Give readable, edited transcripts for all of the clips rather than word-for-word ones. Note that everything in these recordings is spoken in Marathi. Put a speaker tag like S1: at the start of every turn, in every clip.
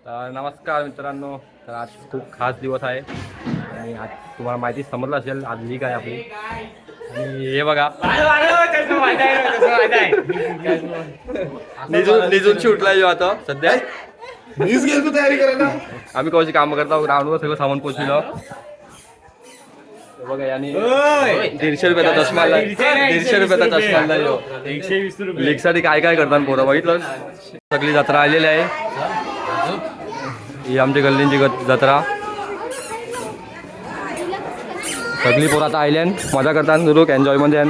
S1: नमस्कार मित्रांनो. तर आज खूप खास दिवस आहे आणि आज तुम्हाला माहिती समजलं असेल आज लीग आहे आपली. आणि हे बघा निजून शूटला येऊ आता सध्या
S2: तयारी करायला
S1: आम्ही कशी कामं करतो ग्राउंडवर सगळं सामान पोचविलं. बघा यांनी 150 रुपयाचा चष्मा आणला. 150 रुपयाचा चष्मा आणला. 120 रुपये लीग साठी काय काय करतात पोरं बघितलं. सगळी जत्रा आलेली आहे. ही आमच्या गल्लींची जत्रा. सगळी पोरं आता आयल्यान मजा करतात लोक एन्जॉय मध्ये.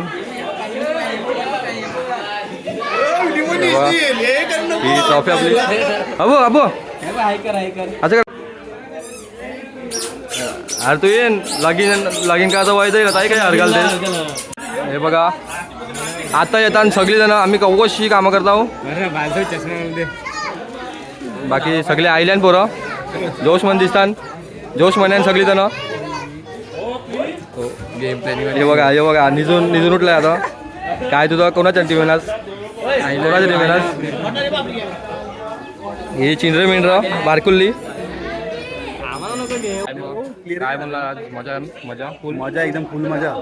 S1: ही ट्रॉफी आपली अबो अबो असं कर. अरे तू येईन लगीन का व्हायचं का काय हरगाल ते. हे बघा आता येतात सगळी जण. आम्ही कशी कामं करतो. बाकी सगळे आयल्यान पोरं जोश मन दिसतात. जोश म्हण्यान सगळी जण. गेम प्लॅनिंग हे बघा निजून उठलाय आता. काय तुझं कोणाच्या टीम येणार. कोणाच्या टीम येणार. हे चिंद्र मिंद्र बारकुल्ली. काय म्हणला आज मजा मजा फुल
S2: मजा एकदम फुल मजा.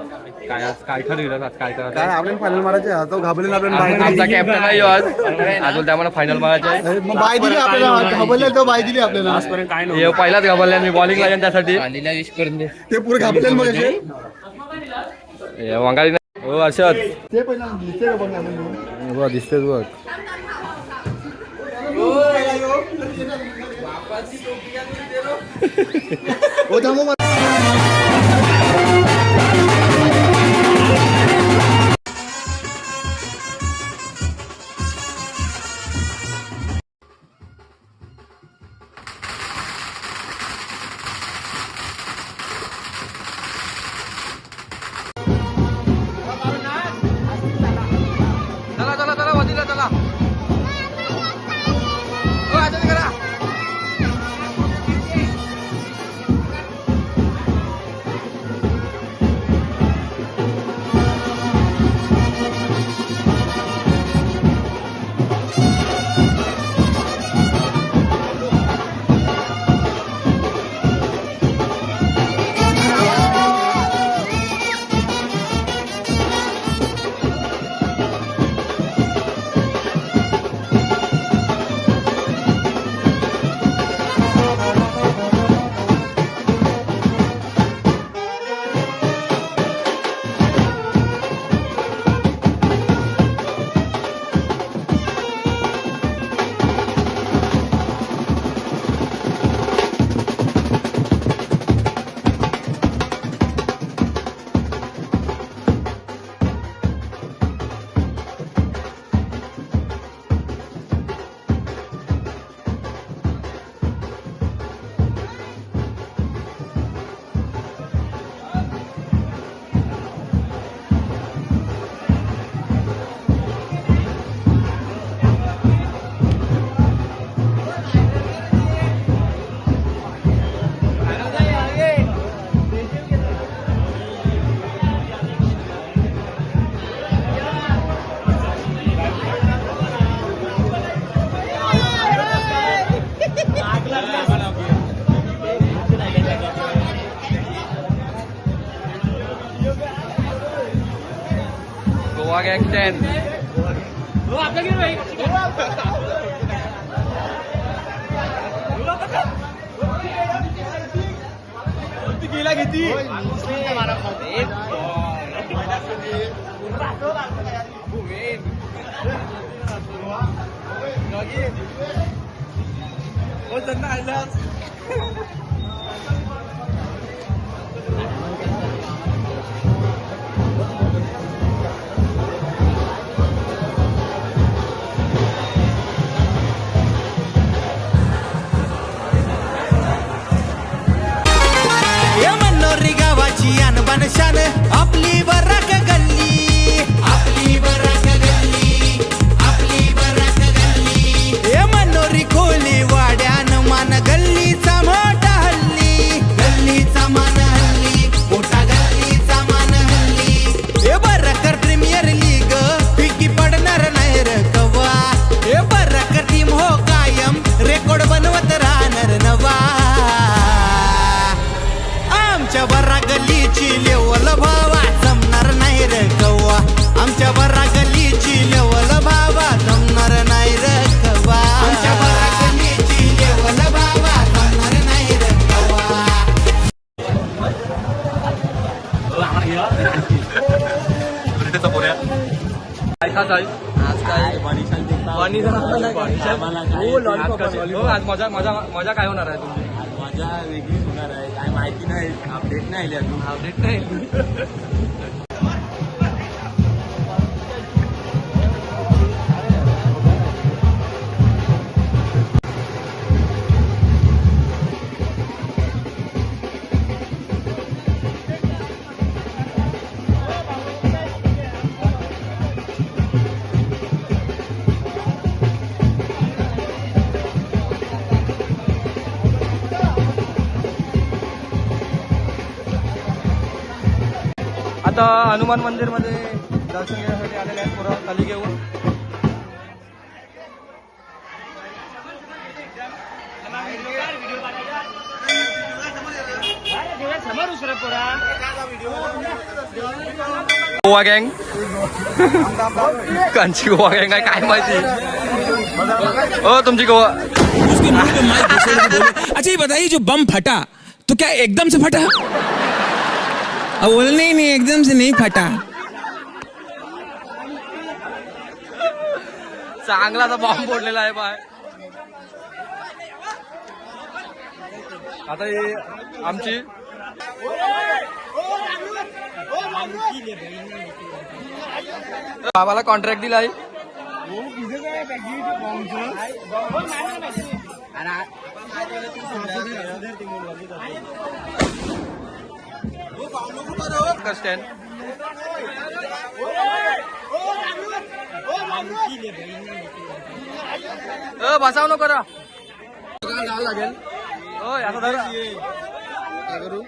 S1: काय ठरविलं आज काय करायचं.
S2: काय आपल्याला फायनल मारायचे तो घाबरले
S1: आमचा कॅप्टन नाही आज अजून त्यामुळे फायनल मारायचं आहे.
S2: बाय दिली आपल्याला घाबरले तो बाय दिली आपल्याला आजपर्यंत काय
S1: हे पहिलाच घाबरल्या. मी बॉलिंग लागेल त्यासाठी
S2: ते पुरे घाबरले मग
S1: वांगाळी नाही. हो अर्षद
S2: ते पहिला दिसते का बघ
S1: बघ दिसतेच बघ.
S2: हो थांबो
S1: चला वजीला चला. करा गोवा गँग 10.
S2: गेला किती
S3: शान आपली बराक गल्ली. आपली बराक गल्ली. आपली बराक गल्ली. हे मनोरी खोली वाड्यान मान गल्लीचा मोठा हल्ली. गल्लीचा मान हल्ली. मोठा गल्लीचा मान हल्ली. हे बराकर प्रीमियर लीग फिकी पडणार नाही रे कवा. हे बराकर टीम हो कायम रेकॉर्ड बनवत राहणार. नवा आमच्या बरा गल्लीची लेवल भावा जमणार नाही रे कव्वा आमच्या बरा गल्लीची लेवल भावा जमणार नाही रे कव्वा आमच्या बरा गल्लीची लेवल भावा जमणार नाही रे कव्वा
S1: आज काय आज मजा काय होणार आहे तुमची
S2: मजा वेगळीच होणार आहे काय माहिती नाही अपडेट नाही आली अजून
S1: अपडेट नाही आता हनुमान मंदिर मध्ये दर्शन घेण्यासाठी आलेले आहेत पुरा खाली घेऊन गोवा गँग कांची गोवा गँग आहे काय माहिती हो तुमची गोवा
S4: उसके मुंह पे माइक घुसेड़ के बोले अच्छा ये बताइए जो बम फटा तो क्या एकदम से फटा अब बोले नहीं एकदम से नहीं फटा
S1: चांगला तर बॉम्ब फोडलेला आहे बाय आता हे आमची बाबाला कॉन्ट्रॅक्ट दिलाय स्टँड बसाव नको करा लागेल हो याचा धरा
S2: काय करू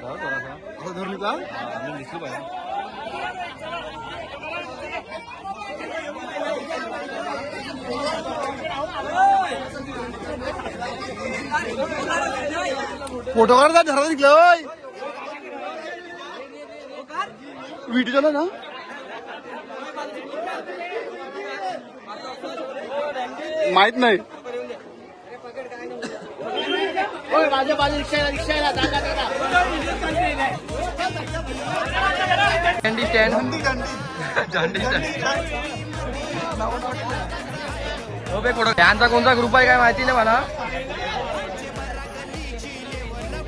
S2: असं धरून का मी दिसलो पाहिजे फोटो काढता घरात निघलं व्हिडिओ झाला ना माहित नाही माझ्या बाजू रिक्षा
S1: झंडी स्टँड हो बे फोटो यांचा कोणता ग्रुप आहे काय माहिती नाही मला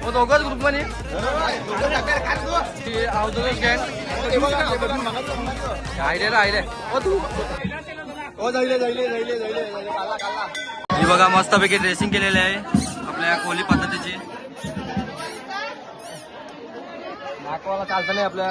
S1: हो दोघंच ग्रुप मध्ये राहिले हो तू
S2: हो जाईल
S1: ही बघा मस्तपैकी ड्रेसिंग केलेली आहे आपल्या कोहली पद्धतीची नाकवाला चालतं नाही आपल्या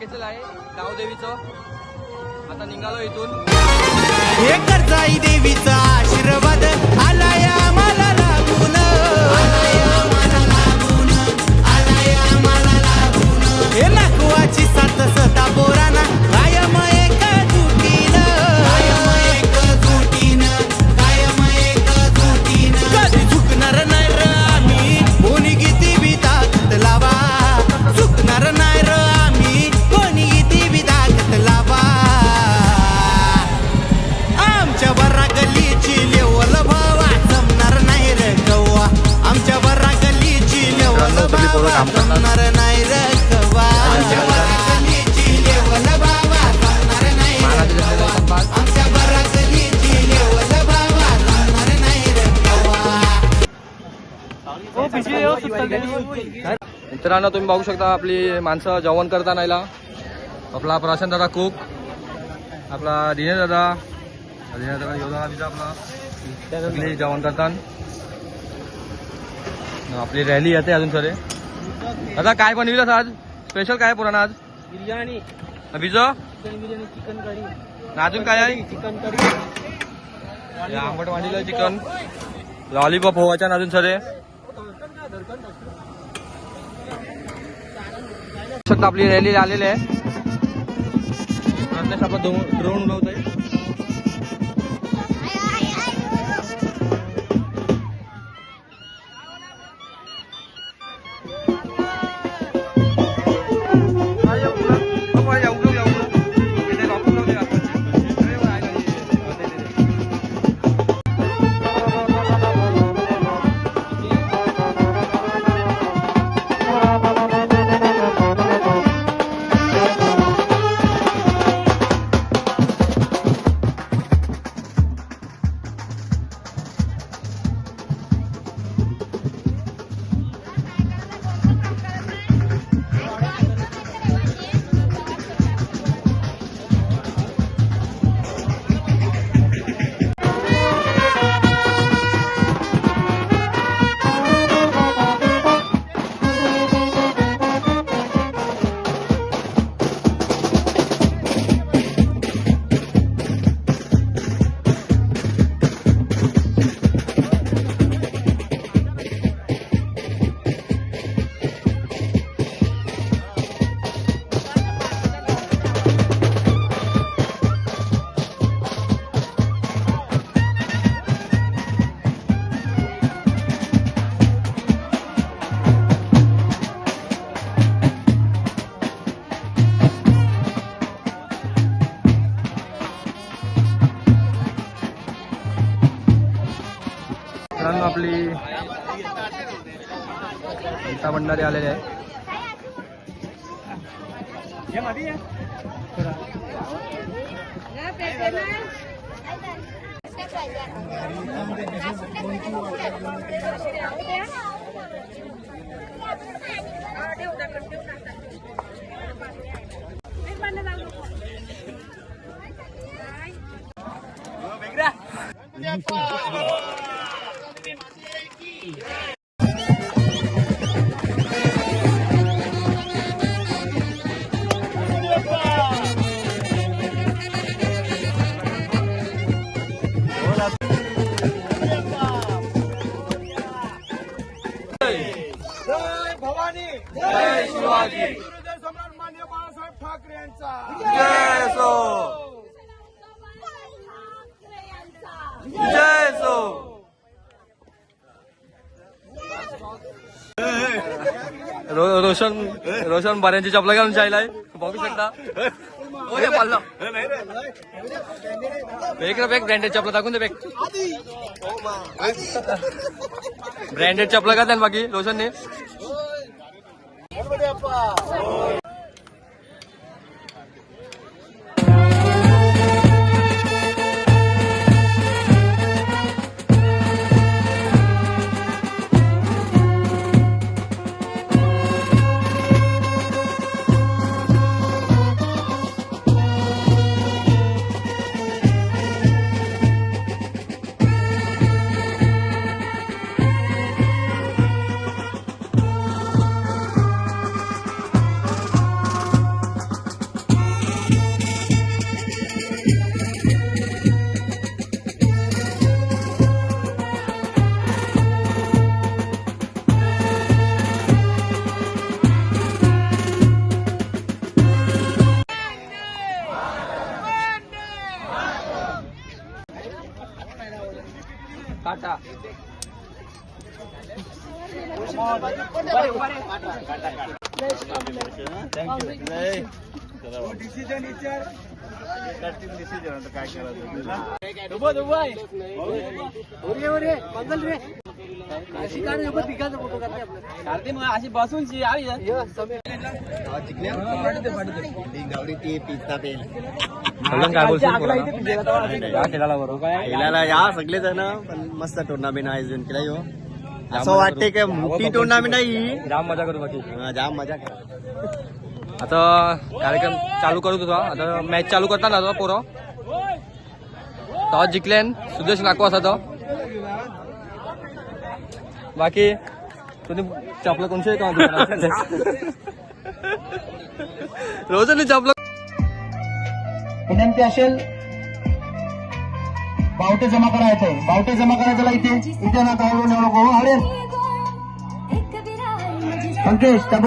S1: घेतलेलं आहे गावदेवीचं. आता निघालो इथून.
S3: हे करजाई देवीचा आशीर्वाद आलाय आम्हाला लागून, आलाय आम्हाला लागून, आलाय आम्हाला लागून. हे नागवाची सात सदा बोराना कायम एक जुटीनं, कायम एक जुटीनं, कायम एक जुटीनं. कधी झुकणार नाही र आम्ही, कोणी किती बी ताकद लावा. झुकणार नाही र आम्ही, कोणी किती बी ताकद लावा. आमच्या बरा गल्लीची लेवल भावा जमणार नाही रे कव्वा. आमच्या बरा गल्लीची लेवल भावा जमणार नाही रे कव्वा. आमच्या बरा गल्लीची लेवल भावा जमणार नाही रे कव्वा. आमच्या बरा गल्लीची लेवल भावा जमणार नाही रे कव्वा.
S1: मित्रांनो तुम्ही बघू शकता आपली माणसं जेवण करता नाहीला. आपला प्रशांत दादा कुक, आपला दिनेश दादा, योधा तिचा आपला सगळे जेवण करतात. आपली रॅली येते अजून सरे. दादा काय बनविलंस आज? स्पेशल काय पुराणा आज?
S5: बिर्याणी,
S1: बिजो
S5: चिकन बिर्याणी, चिकन करी,
S1: अजून काय आहे?
S5: Chicken curry.
S1: आंबट वाढीला चिकन, लॉलीपॉप होवाच्या अजून सरे. आपली रॅली आलेली आहे. प्रज्ञेश आपला ड्रोन उडवत आहे. मित्रांनो आपली गीता भंडारी आलेले आहे. जय शिवाजी.
S2: सम्राट मान्य बाळासाहेब ठाकरे यांचा
S1: जय सो, जय सो. रोशन बाऱ्यांची चपला घालून जायलाय बघू शकता. ब्रँडेड चपला दाखवून दे. ब्रँडेड चपला का त्यान बाकी रोशनने. काय बोलशील
S2: खेळायला या सगळे जण पण मस्त टुर्नामेंट आयोजन केलं यो असं वाटते की मोठी टुर्नामेंट आहे
S1: जाम मजा करू बाकी
S2: जाम मजा करा.
S1: आता कार्यक्रम चालू करत होता. आता मॅच चालू करताना आता पोरं टॉस जिंकल्यान सुदेश नाको असा तो बाकी तुम्ही चपलं कोणचे रोज चपलं
S5: विनंती असेल बावटे जमा करायचंय. बावटे जमा करायचं इथे ना काय नको अरे पंकेश त्या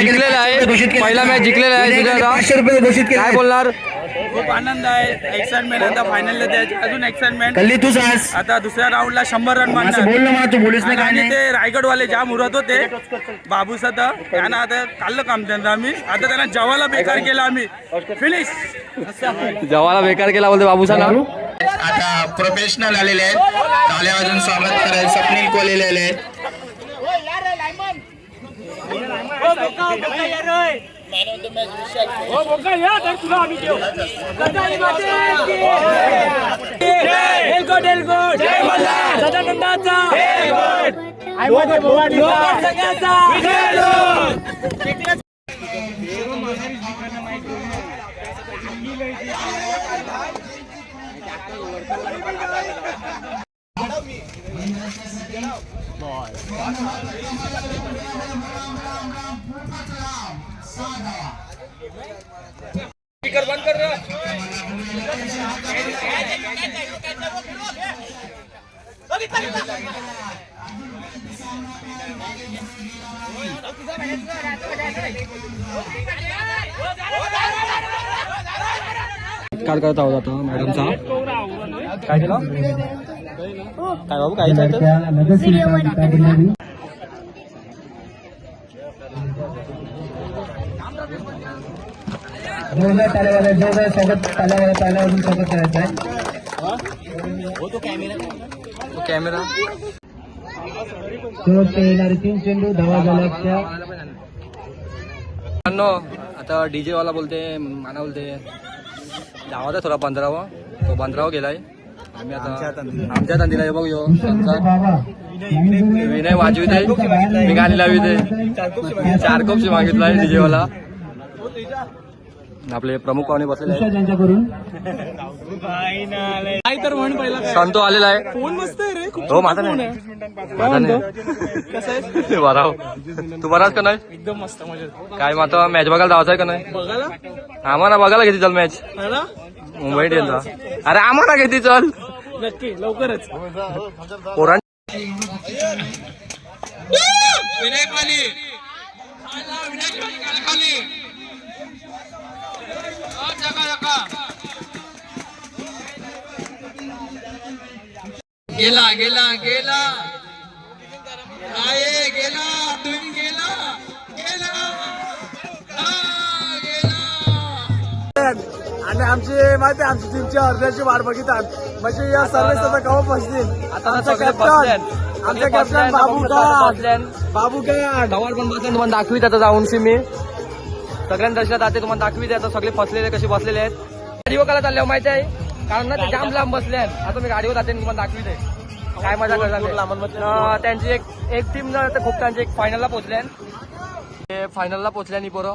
S1: जिंकलेला आहे. पहिला मॅच जिंकलेला आहे. 500 रुपये घोषित केले. काय बोलणार?
S6: खूप आनंद आहे. एक्साइटमेंट आता फायनलला द्यायची अजून एक्साइटमेंट.
S5: कल्ली तू सांग
S6: आता दुसऱ्या राऊंडला 100 रन मारणार.
S5: बोल ना मला तू बोलूच नाही काय
S6: आणि
S5: नाही.
S6: ते रायगडवाले जाम उरत होते बाबू सदा त्यांना आता काढलं काम त्यांना आम्ही आता त्यांना जेवायला बेकार केलं आम्ही फिनिश
S1: जवाला बेकार केला बोलते बाबूसा ना.
S5: आता प्रोफेशनल आलेले आहेत. टाळ्या वाजून स्वागत करायला स्वप्नील कोलेले आहेत.
S6: स्पीकर बंद कर रहा
S1: काय करत आहोत आता मॅडमचा काय केलं काय बाबू काय
S5: स्वागत करायचं आहे.
S1: कॅमेरा
S5: शेवटचे येणारे 3 चेंडू धावा झाल्याच्या
S1: आता डीजे वाला बोलते माना बोलते जावा थोडा 15वा तो 15वा गेलाय. आम्ही आता आमच्या तंदीला बघ यो विनय वाजविते मी गाणी लाविते 4 कप्स मागितलाय डीजे वाला. आपले प्रमुख पाहुणे बसलेले आहेत.
S5: ज्यांच्याकडून
S1: संतो आलेला आहे.
S6: फोन मस्त आहे रे खूप
S1: हो माझा नाही बराव तू बराच का नाही
S6: एकदम मस्त मजा
S1: काय मग आता मॅच बघायला जायचं आहे का नाही?
S6: बघायला
S1: आम्हाला बघायला घेते चल मॅच मुंबई इंडियनचा. अरे आम्हाला घेते चल
S6: नक्की लवकरच.
S1: पोरां
S6: गेला गेला गेला आहे गेला तुम्ही गेला गेला आणि आमची माहिती आमची टीमची अर्ध्याची वाट बघितात म्हणजे या सर्व सध्या गाव बसतील. आमचा कॅप्टन बाबू काय
S1: गवार पण बसले तुम्हाला दाखवीत आता जाऊनशी मी सगळ्यांना दर्शनात जाते तुम्हाला दाखवीत आता सगळे फसलेले कसे बसलेले आहेत. गाडीवर काला चालल्यावर माहिती आहे कारण ना ते जाम लांब बसले आहेत. आता मी गाडीवर जाते तुम्हाला दाखवीत आहे काय मजा करतात. त्यांची एक टीम ना खूप एक फायनलला पोहोचले ते फायनलला पोहोचल्या पोरं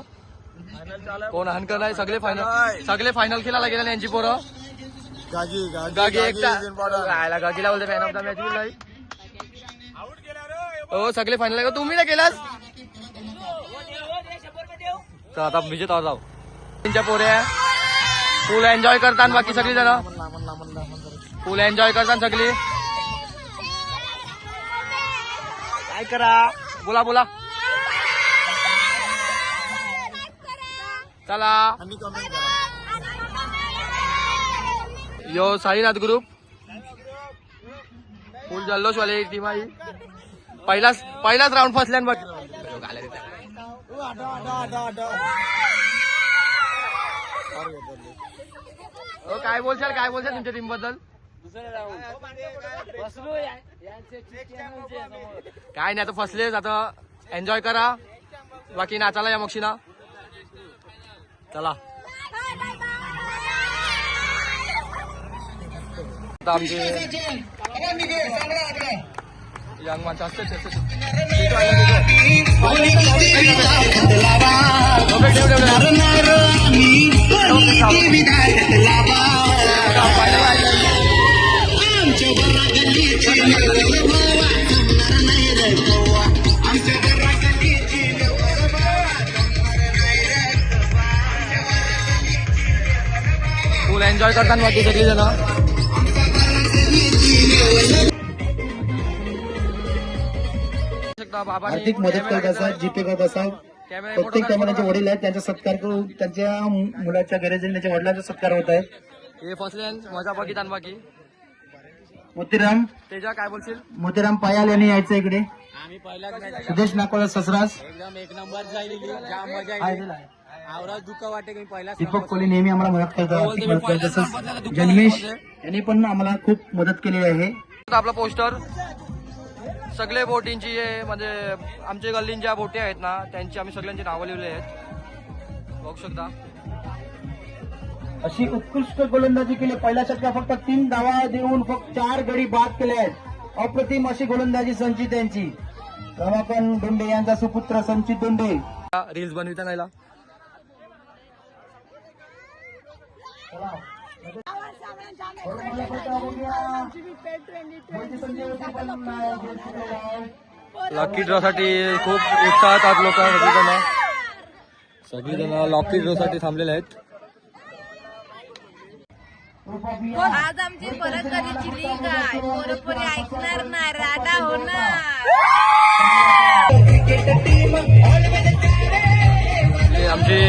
S1: कोण हनकर नाही सगळे फायनल खेळायला गेले यांची पोरं. गागी गागीला बोलते मॅन ऑफ द मॅच नाही हो सगळे फायनल तुम्ही ना केलास तर आता विजेत जाऊ त्यांच्या पोऱ्या फुल एन्जॉय करतात बाकी सगळी जण फुल एन्जॉय करतात सगळी. काय करा बोला बोला चला यो साईनाथ ग्रुप फुल जल्लोष वाले टीम आहे. पहिलाच राऊंड फसल्यान बघ. काय बोलशाल तुमच्या टीम बद्दल? काय नाही आता फसलेच, आता एन्जॉय करा, बाकी नाचायला या मक्षीना. चला आता आमचे यंग माणसं असते फुल एन्जॉय करताना बाकी सगळी जण.
S7: आर्थिक मदत करत असा, जीपे करत असा. प्रत्येक कॅमेऱ्याचे वडील आहेत, त्यांचा सत्कार करून त्यांच्या मुलाच्या गरजेने त्यांच्या वडिलांचा सत्कार होत आहे.
S1: हे फसले मजा बघित बाकी.
S7: मोतीराम
S1: तेजा काय बोलशील?
S7: मोतीराम पायाल यांनी यायचं इकडे. सुदेश नाकोला ससरास, दीपक कोहली नेहमी आम्हाला मदत करतात. तसंच जन्मेश यांनी पण आम्हाला खूप मदत केली आहे.
S1: आपला पोस्टर सगळे बोटींची म्हणजे आमच्या गल्लीन ज्या बोटी आहेत ना त्यांची आम्ही सगळ्यांची नावं लिहिली आहेत, बघू शकता.
S7: अशी उत्कृष्ट गोलंदाजी केली. पहिल्या षटकात फक्त 3 धावा देऊन फक्त 4 गडी बाद केले आहेत. अप्रतिम अशी गोलंदाजी संचित यांची. रमाकांत दोंडे यांचा सुपुत्र संचित दोंडे.
S1: रील्स बनविता नाहीला. लकी ड्रॉ साठी खूप उत्साहात आहेत लोक. सगळीजण लकी ड्रॉ साठी थांबलेले आहेत.
S8: आज आमची परत कधी चिली काय पोरपोरी ऐकणार नाही, राडा होणार.
S1: आमची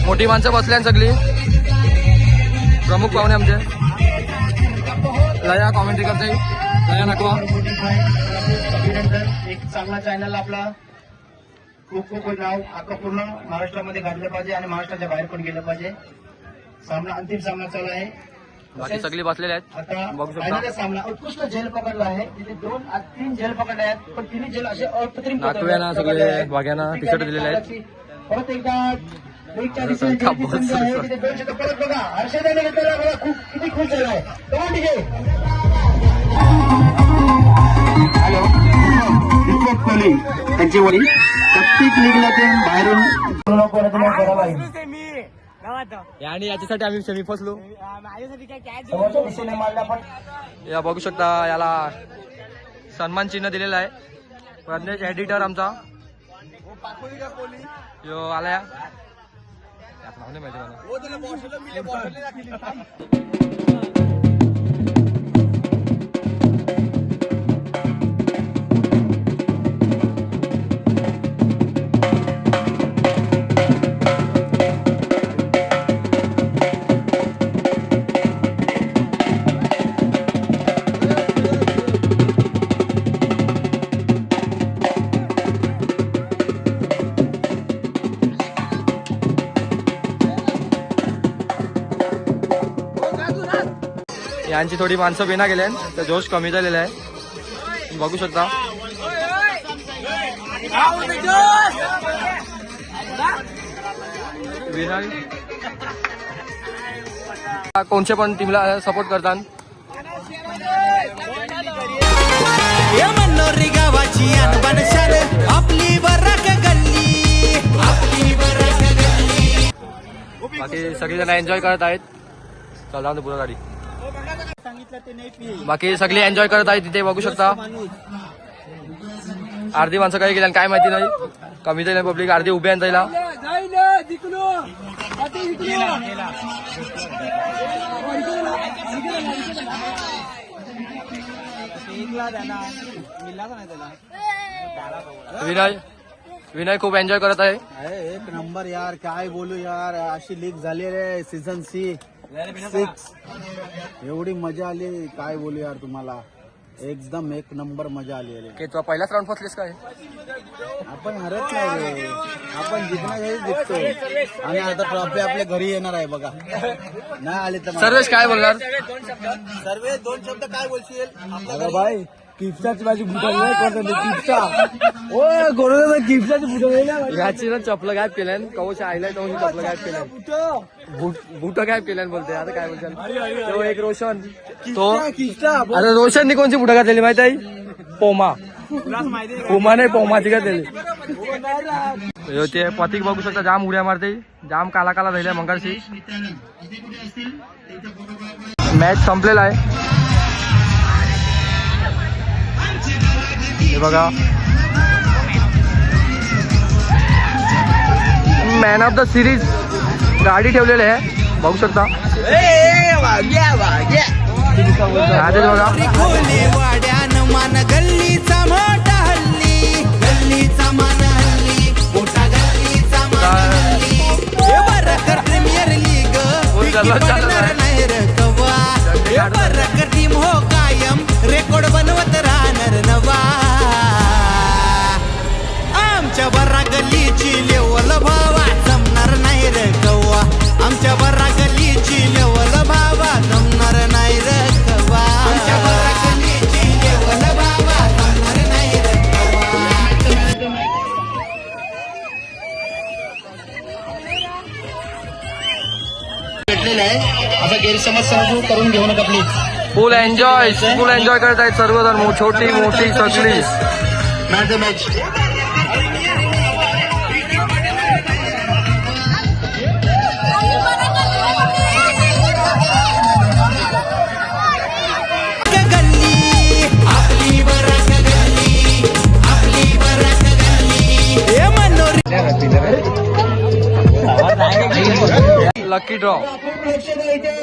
S1: मोठी माणसं बसल्या सगळी, प्रमुख पाहुणे आमचे. लया कॉमेंट्री करते, लया नकवा.
S7: एक चांगला चॅनल आपला खूप खूप नाव आता पूर्ण महाराष्ट्रामध्ये गाजलं पाहिजे आणि महाराष्ट्राच्या बाहेर पण गेलं पाहिजे. सामना अंतिम सामना चालू आहे.
S1: बाकी सगळी बसलेले आहेत,
S7: आता
S1: बघू शकता.
S7: फायनल सामना उत्कृष्ट झेल पकडला आहे. तिथे 2-3 झेल पकडले आहेत, पण 3 झेल असे अप्रतिम
S1: नातव्याना सगळे वाघ्याना टी शर्ट दिलेले आहेत.
S7: परत एकदा ब्रेकच्या दिशेने गेली संधी आहे. तिथे 2 शतक परत बघा. हर्षदाने घेतलेला बघा, खूप किती खुश झालाय. दीपक कोहली त्यांचे वडील प्रत्येक लीगला ते बाहेरून
S1: आणि याच्यासाठी आम्ही सेमी फसलो.
S7: समोरच्या दिशेने मारला पण
S1: या बघू शकता, याला सन्मान चिन्ह दिलेलं आहे. प्रज्ञेश एडिटर आमचा यो आलाय. नाव नाही माहिती मला. यांची थोडी माणसं बिना गेल्या, तर जोश कमी झालेला आहे, बघू शकता. विनय कोणत्या पण टीमला सपोर्ट करतात.
S3: मनोरी गावाची अनबन शान आपली बराक गल्ली, आपली बराक गल्ली.
S1: बाकी सगळेजण एन्जॉय करत आहेत. चला पुढे गाडी. बाकी सगळे एन्जॉय करत आहेत तिथे, बघू शकता. अर्धी माणसं काही गेल्या काय माहिती नाही, कमी झाली पब्लिक, अर्धी उभी आहे जायला. विनय विनय खूप एन्जॉय करत आहे.
S6: एक नंबर यार, काय बोलू यार, अशी लीक झाली रे सीझन 6 एवढी मजा आली, काय बोलू यार तुम्हाला, एकदम एक नंबर मजा आली रे.
S1: की तू पहिलाच राऊंड फसलीस काय?
S6: आपण हरत नाही रे, आपण जिंकण्यासाठी जिंकतो आणि आता ट्रॉफी आपल्या घरी येणार आहे बघा. नाही आली तर
S1: सर्वेश काय बोलणार?
S6: सर्वे 2 शब्द काय बोलशील? अरे बाई किप्साची माझी बुटल नाही करत किप्सा, ओ कोरोना किप्साची बुटल
S1: याची ना चपलं गायब केल्यान, कवच आयलाय तो चपलं गायब केल्यान, बुट गायब केल्यान बोलते. आता काय बोलशाल? तो एक रोशन, तो आता रोशननी कोणची बुटं घातलेली माहिती आहे? पोमा नाही पोमाची घातलेली. ते पतिक बघू शकता, जाम उड्या मारते, जाम काला काला राहिल्या मंगाशी. मॅच संपलेला आहे. हे बघा, मॅन ऑफ द सिरीज गाडी ठेवलेली आहे, बघू शकता. आधीच बघा,
S3: खोली वाड्यान मान गल्लीचा मोठा हल्ली, गल्लीचा मान हल्ली, मोठा गल्लीचा मान हल्ली. हे बरं प्रीमियर लीग नाही रे कवा, हे बरं टीम हो कायम रेकॉर्ड बनवत राहणार नवा. आमच्या बरा गल्लीची लेवल भावा जमणार नाही रे कवा, आमच्या बरा गल्लीची लेवल भावा जमणार नाही रे कवा, आमच्या बरा गल्लीची लेवल भावा जमणार नाही रे कवा.
S5: भेटलेला आहे, असा गैरसमज सहज करून घेऊ नका प्लीज.
S1: फुल एन्जॉय करत आहेत सर्वजण, छोटी मोठी सगळी.
S5: Match the match.
S3: गल्ली आपली बरक गल्ली, आपली बरक गल्ली. हे मनोर
S1: लकी ड्रॉ,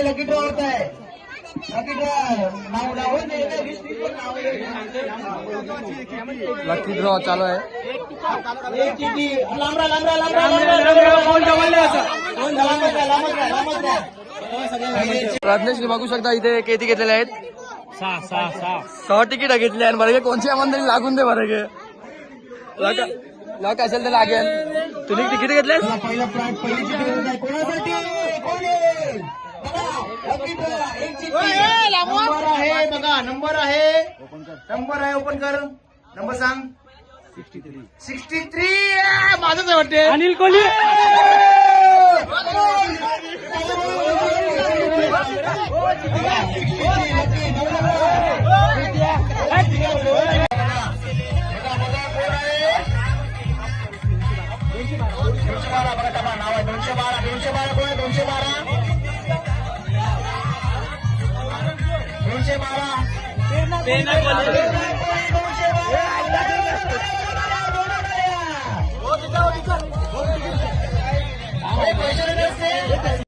S7: लकी ड्रॉ होत आहे. लकी ड्रॉ
S1: लकी ड्रॉ चालू आहे. रत्नेश बघू शकता, इथे किती घेतलेले आहेत? 6 तिकीट घेतली आहे. बरं कोणत्या मंदिर लागून दे बरं गे, लक असेल तर लागेल. तुम्ही तिकीट घेतले?
S7: पहिला प्राइज, पहिली चिठ्ठी होत आहे कोणासाठी? कोण आहे? नंबर आहे बघा, नंबर आहे, ओपन कर. नंबर सांग. 63 माझंच आहे वाटते.
S1: अनिल कोहली.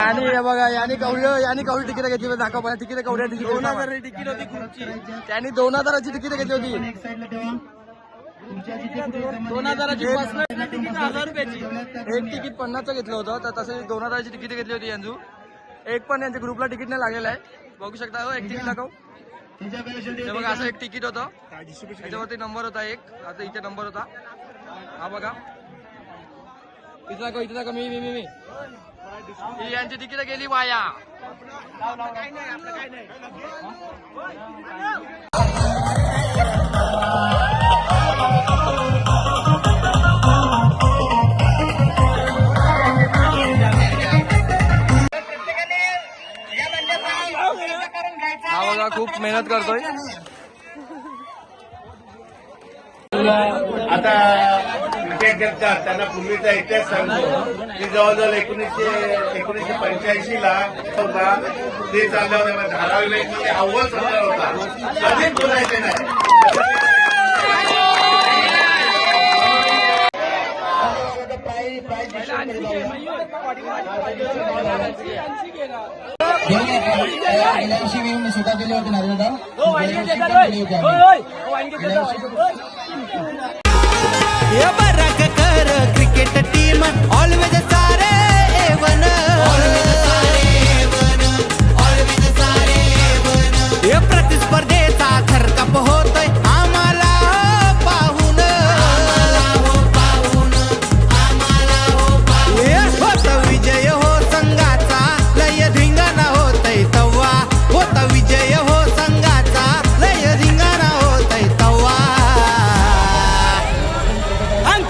S1: आणि हे बघा, याने कवडी तिकीट घेतली होती. दाखव मला तिकीट, कवड्या तिकीट 2000 तिकीट होती ग्रुपची. त्यांनी 2000ची तिकीट घेतली होती. 2000ची तिकीट 1000 रुपयाची. एक तिकीट 50चं घेतलं होतं, तर तसं 2000ची तिकीट घेतली होती यांजू. एक पण यांच्या ग्रुपला तिकीट नाही लागलेलं आहे. बघू शकता हो, एक तिकीट दाखव. हे बघा, असं एक तिकीट होतं, त्याच्यावरती नंबर होता एक. आता इथे नंबर होता, हा बघा. इथं दाखव मी ही यांची तिकीट गेली वाया. हा बघा, खूप मेहनत करतोय.
S9: आता क्रिकेट खेळतात त्यांना पूर्वीचा इतिहास सांगतो की जवळजवळ 1985 ला ते चाललं होतं धारावी मॅचमध्ये अव्वल संपला होता. कधीच बोलायचे नाही.
S7: सुद्धा दिले होते ना.
S3: हे बरक कर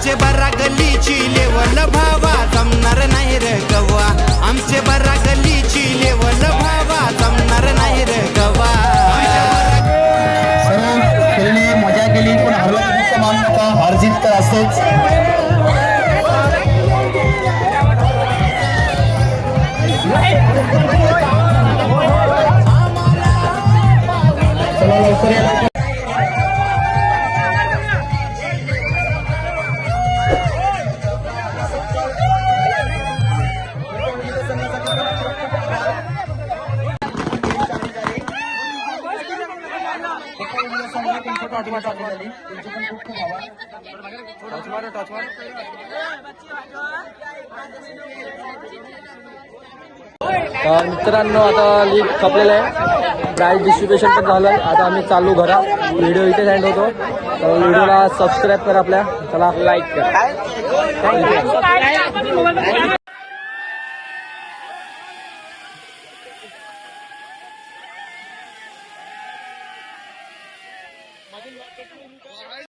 S3: आमचे बरा गल्लीची लेवल भावा जमणार नाही रे गवा आमचे बरा गल्लीची लेवल भावा जमणार नाही रे गवा
S7: सर्व खेळले मजा केली पण हरला समान होता हारजीत तर असतेच चला लवकर या.
S1: तर मित्रांनो आता लीग संपलेलं आहे प्राईज डिस्ट्रीब्युशन पण झालं आहे आता आम्ही चालू घरा व्हिडिओ इथे सेंड होतो तर व्हिडिओला सबस्क्राईब करा आपल्या चला लाईक करा